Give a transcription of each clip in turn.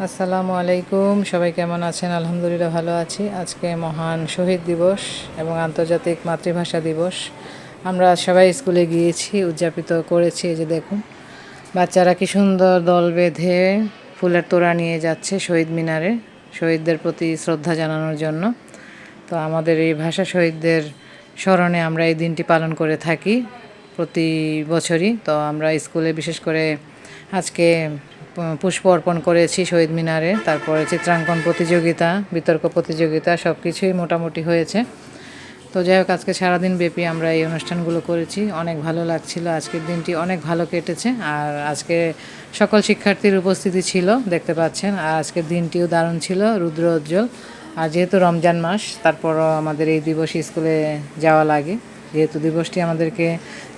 আসসালামু আলাইকুম, সবাই কেমন আছেন? আলহামদুলিল্লাহ ভালো আছি। আজকে মহান শহীদ দিবস এবং আন্তর্জাতিক মাতৃভাষা দিবস। আমরা সবাই স্কুলে গিয়েছি, উদযাপিত করেছি। এই যে দেখুন, বাচ্চারা কি সুন্দর দল বেঁধে ফুলের তোড়া নিয়ে যাচ্ছে শহীদ মিনারে, শহীদদের প্রতি শ্রদ্ধা জানানোর জন্য। তো আমাদের এই ভাষা শহীদদের স্মরণে আমরা এই দিনটি পালন করে থাকি প্রতি বছরই। তো আমরা স্কুলে বিশেষ করে আজকে পুষ্প অর্পণ করেছি শহীদ মিনারে। তারপরে চিত্রাঙ্কন প্রতিযোগিতা, বিতর্ক প্রতিযোগিতা সব কিছুই মোটামুটি হয়েছে। তো যাই হোক, আজকে সারাদিন ব্যাপী আমরা এই অনুষ্ঠানগুলো করেছি। অনেক ভালো লাগছিল, আজকের দিনটি অনেক ভালো কেটেছে। আর আজকে সকল শিক্ষার্থীর উপস্থিতি ছিল, দেখতে পাচ্ছেন। আর আজকের দিনটিও দারুণ ছিল, রুদ্রোজ্জ্বল। আর যেহেতু রমজান মাস, তারপরও আমাদের এই দিবসে স্কুলে যাওয়া লাগে, যেহেতু দিবসটি আমাদেরকে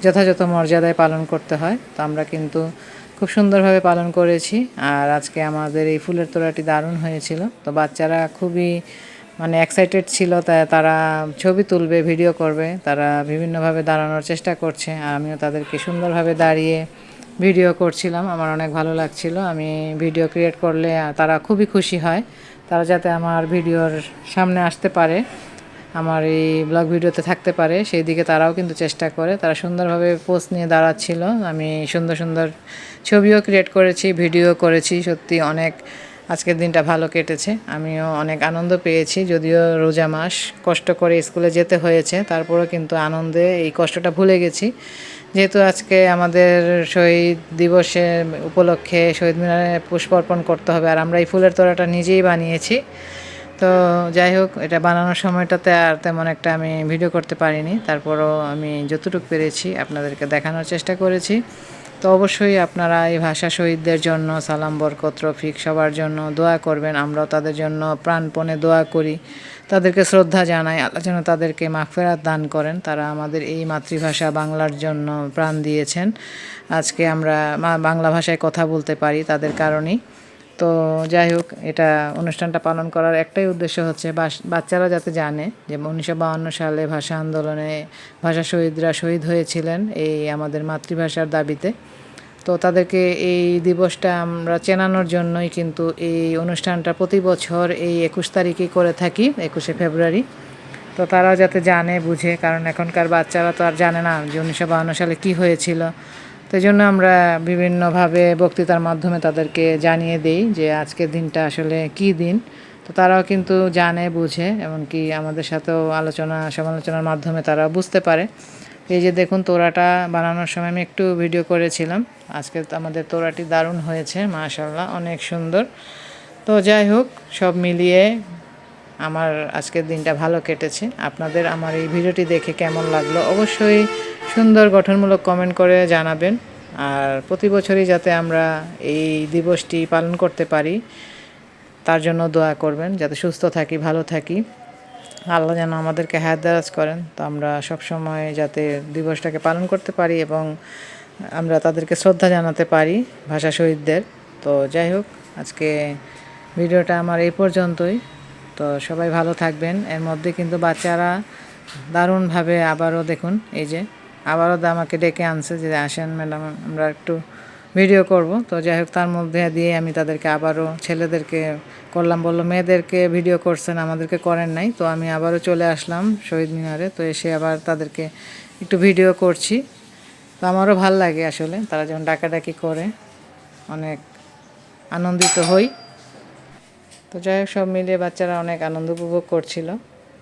যথাযথ মর্যাদায় পালন করতে হয়। তো আমরা কিন্তু খুব সুন্দরভাবে পালন করেছি। আর আজকে আমাদের এই ফুলের তোড়াটি দারুণ হয়েছিল। তো বাচ্চারা খুবই এক্সাইটেড ছিল, তাই তারা ছবি তুলবে, ভিডিও করবে, তারা বিভিন্নভাবে দাঁড়ানোর চেষ্টা করছে। আর আমিও তাদেরকে সুন্দরভাবে দাঁড়িয়ে ভিডিও করছিলাম। আমার অনেক ভালো লাগছিল। আমি ভিডিও ক্রিয়েট করলে তারা খুবই খুশি হয়, তারা যাতে আমার ভিডিওর সামনে আসতে পারে, আমার এই ব্লগ ভিডিওতে থাকতে পারে, সেই দিকে তারাও কিন্তু চেষ্টা করে। তারা সুন্দরভাবে পোজ নিয়ে দাঁড়াচ্ছিল। আমি সুন্দর সুন্দর ছবিও ক্রিয়েট করেছি, ভিডিও করেছি। সত্যি অনেক আজকের দিনটা ভালো কেটেছে। আমিও অনেক আনন্দ পেয়েছি, যদিও রোজা মাস, কষ্ট করে স্কুলে যেতে হয়েছে, তারপরেও কিন্তু আনন্দে এই কষ্টটা ভুলে গেছি। যেহেতু আজকে আমাদের শহীদ দিবসে উপলক্ষে শহীদ মিনারে পুষ্প অর্পণ করতে হবে, আর আমরা এই ফুলের তোড়াটা নিজেই বানিয়েছি। তো যাই হোক, এটা বানানোর সময়টাতে আর তেমন একটা আমি ভিডিও করতে পারিনি, তারপরও আমি যতটুকু পেরেছি আপনাদেরকে দেখানোর চেষ্টা করেছি। তো অবশ্যই আপনারা এই ভাষা শহীদদের জন্য সালাম, বরকত, রফিক সবার জন্য দোয়া করবেন। আমরাও তাদের জন্য প্রাণপণে দোয়া করি, তাদেরকে শ্রদ্ধা জানাই। আল্লাহ যেন তাদেরকে মাগফিরাত দান করেন। তারা আমাদের এই মাতৃভাষা বাংলার জন্য প্রাণ দিয়েছেন। আজকে আমরা বাংলা ভাষায় কথা বলতে পারি তাদের কারণেই। তো যাই হোক, এটা অনুষ্ঠানটা পালন করার একটাই উদ্দেশ্য হচ্ছে বাচ্চারা যাতে জানে যে 1952 সালে ভাষা আন্দোলনে ভাষা শহীদরা শহীদ হয়েছিলেন এই আমাদের মাতৃভাষার দাবিতে। তো তাদেরকে এই দিবসটা আমরা চেনানোর জন্যই কিন্তু এই অনুষ্ঠানটা প্রতি বছর এই 21 তারিখেই করে থাকি, 21শে ফেব্রুয়ারি। তো তারাও যাতে জানে, বুঝে, কারণ এখনকার বাচ্চারা তো আর জানে না যে 1952 সালে কী হয়েছিল। তো জন্য আমরা বিভিন্নভাবে বক্তৃতার মাধ্যমে তাদেরকে জানিয়ে দেই যে আজকের দিনটা আসলে কী দিন। তো তারাও কিন্তু জানে, বুঝে, এমনকি আমাদের সাথেও আলোচনা সমালোচনার মাধ্যমে তারা বুঝতে পারে। এই যে দেখুন, তোড়াটা বানানোর সময় আমি একটু ভিডিও করেছিলাম। আজকে আমাদের তোড়াটি দারুণ হয়েছে, মাশাআল্লাহ, অনেক সুন্দর। তো যাই হোক, সব মিলিয়ে আমার আজকের দিনটা ভালো কেটেছে। আপনাদের আমার এই ভিডিওটি দেখে কেমন লাগলো অবশ্যই সুন্দর গঠনমূলক কমেন্ট করে জানাবেন। আর প্রতি বছরই যাতে আমরা এই দিবসটি পালন করতে পারি তার জন্য দোয়া করবেন, যাতে সুস্থ থাকি, ভালো থাকি। আল্লাহ যেন আমাদেরকে হায়াত দারাজ করেন। তো আমরা সবসময় যাতে দিবসটাকে পালন করতে পারি এবং আমরা তাদেরকে শ্রদ্ধা জানাতে পারি, ভাষা শহীদদের। তো যাই হোক, আজকে ভিডিওটা আমার এই পর্যন্তই। তো সবাই ভালো থাকবেন। এর মধ্যে কিন্তু বাচ্চারা দারুণভাবে আবারও দেখুন, এই যে আবারও আমাকে ডেকে আনছে যে আসেন ম্যাডাম, আমরা একটু ভিডিও করব। তো যাই হোক, তার মধ্যে দিয়ে আমি তাদেরকে আবারও ছেলেদেরকে করলাম, বললো মেয়েদেরকে ভিডিও করছেন, আমাদেরকে করেন নাই। তো আমি আবারও চলে আসলাম শহীদ মিনারে। তো এসে আবার তাদেরকে একটু ভিডিও করছি। তো আমারও ভাল লাগে আসলে, তারা যখন ডাকাডাকি করে অনেক আনন্দিত হই। তো যাই হোক, সব মিলিয়ে বাচ্চারা অনেক আনন্দ উপভোগ করছিল,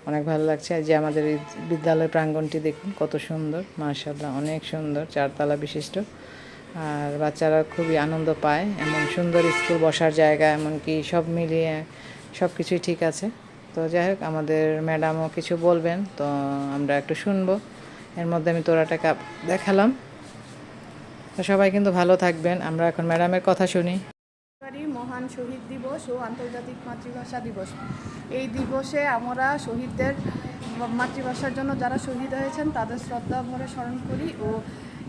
অনেক ভালো লাগছে। যে আমাদের এই বিদ্যালয় প্রাঙ্গণটি দেখুন কত সুন্দর, মাশাআল্লাহ, অনেক সুন্দর, 4 তলা বিশিষ্ট। আর বাচ্চারা খুবই আনন্দ পায়, এমন সুন্দর স্কুল, বসার জায়গা, এমনকি সব মিলিয়ে সব কিছুই ঠিক আছে। তো যাই হোক, আমাদের ম্যাডামও কিছু বলবেন, তো আমরা একটু শুনবো। এর মধ্যে আমি তোড়াটাকে দেখালাম। তো সবাই কিন্তু ভালো থাকবেন। আমরা এখন ম্যাডামের কথা শুনি। মহান শহীদ দিবস ও আন্তর্জাতিক মাতৃভাষা দিবস। এই দিবসে আমরা শহীদদের, মাতৃভাষার জন্য যারা শহীদ হয়েছেন তাদের শ্রদ্ধা ভরে স্মরণ করি। ও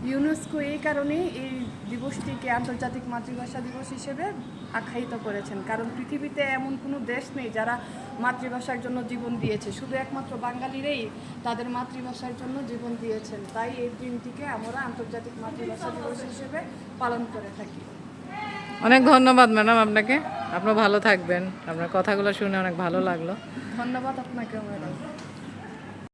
ইউনেস্কো এই কারণেই এই দিবসটিকে আন্তর্জাতিক মাতৃভাষা দিবস হিসেবে আখ্যায়িত করেছেন, কারণ পৃথিবীতে এমন কোনো দেশ নেই যারা মাতৃভাষার জন্য জীবন দিয়েছে, শুধু একমাত্র বাঙালিরাই তাদের মাতৃভাষার জন্য জীবন দিয়েছেন। তাই এই দিনটিকে আমরা আন্তর্জাতিক মাতৃভাষা দিবস হিসেবে পালন করে থাকি। অনেক ধন্যবাদ ম্যাডাম আপনাকে। আপনার ভালো থাকবেন, আপনার কথাগুলো শুনে অনেক ভালো লাগলো। ধন্যবাদ আপনাকেও ম্যাডাম।